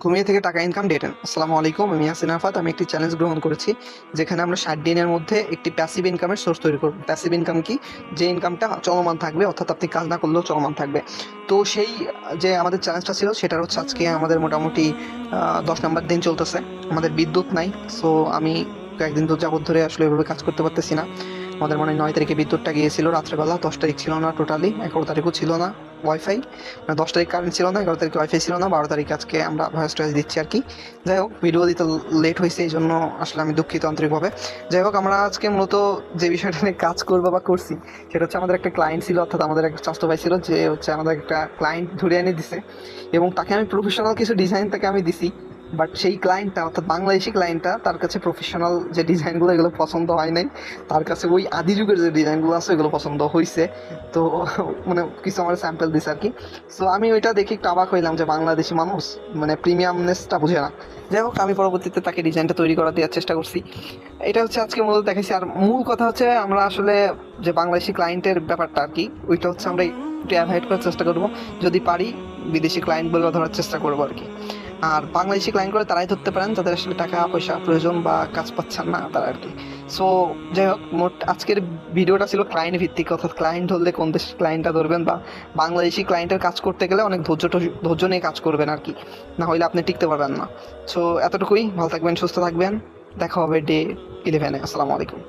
ঘুমিয়ে থেকে টাকা ইনকাম ডে 10। আসসালামু আলাইকুম, আমি ইয়াসিন আরাফাত। আমি একটি চ্যালেঞ্জ গ্রহণ করেছি, যেখানে আমরা 60 দিনের মধ্যে একটি প্যাসিভ ইনকামের সোর্স তৈরি করব। প্যাসিভ ইনকাম কি? যে ইনকামটা চলমান থাকবে, অর্থাৎ আপনি কাজ না করলেও চলমান থাকবে। তো সেই যে আমাদের চ্যালেঞ্জটা ছিল, সেটা হচ্ছে আজকে আমাদের মোটামুটি 10 নাম্বার দিন চলতেছে। আমাদের বিদ্যুৎ নাই। সো আমি কয়েকদিন তো যাবত ধরে আসলে এভাবে কাজ করতে পারতেছি না। আমাদের মনে হয় 9 তারিখে বিদ্যুৎটা গিয়েছিল রাত্রেবেলা, 10 তারিখ ছিল না, টোটালি 11 তারিখও ছিল না ওয়াইফাই। 10 তারিখ কারেন্ট ছিল না, 11 তারিখে ওয়াইফাই ছিল না, 12 তারিখ আজকে আমরা ভয়েস টয়েস দিচ্ছি আর কি। যাই হোক, ভিডিও দিতে লেট হয়েছে, এই জন্য আসলে আমি দুঃখিত আন্তরিকভাবে। যাই হোক, আমরা আজকে মূলত যে বিষয়টা নিয়ে কাজ করবো বা করছি, সেটা হচ্ছে আমাদের একটা ক্লায়েন্ট ছিল, অর্থাৎ আমাদের একটা চাস্তো ভাই ছিল, যে হচ্ছে আমাদের একটা ক্লায়েন্ট ধরে এনে দিছে, এবং তাকে আমি প্রফেশনাল কিছু ডিজাইন তাকে আমি দিছি। বাট সেই ক্লায়েন্টটা, অর্থাৎ বাংলাদেশি ক্লায়েন্টটা, তার কাছে প্রফেশনাল যে ডিজাইনগুলো এগুলো পছন্দ হয় নাই। তার কাছে ওই আদি যুগের যে ডিজাইনগুলো আছে এগুলো পছন্দ হয়েছে। তো মানে কিছু আমার স্যাম্পল দিছে আর কি। সো আমি ওইটা দেখে একটু অবাক হইলাম যে বাংলাদেশি মানুষ মানে প্রিমিয়ামনেসটা বুঝে না। যাই হোক, আমি পরবর্তীতে তাকে ডিজাইনটা তৈরি করা দেওয়ার চেষ্টা করছি। এটা হচ্ছে আজকে মূলত দেখেছি। আর মূল কথা হচ্ছে, আমরা আসলে যে বাংলাদেশি ক্লায়েন্টের ব্যাপারটা আর কি, ওইটা হচ্ছে আমরা একটু অ্যাভয়েড করার চেষ্টা করবো। যদি পারি বিদেশি ক্লায়েন্টগুলো ধরার চেষ্টা করবো আর কি। আর বাংলাদেশি ক্লায়েন্টগুলো তারাই ধরতে পারেন যাদের আসলে টাকা পয়সা প্রয়োজন বা কাজ পাচ্ছেন না, তারা আর কি। সো যাই হোক, মোট আজকের ভিডিওটা ছিল ক্লায়েন্ট ভিত্তিক, অর্থাৎ ক্লায়েন্ট ধরলে কোন দেশের ক্লায়েন্টটা ধরবেন, বা বাংলাদেশি ক্লায়েন্টের কাজ করতে গেলে অনেক ধৈর্য নিয়ে কাজ করবেন আর কি, না হলে আপনি টিকতে পারবেন না। সো এতটুকুই, ভালো থাকবেন, সুস্থ থাকবেন। দেখা হবে ডে 11-এ। আসসালামু আলাইকুম।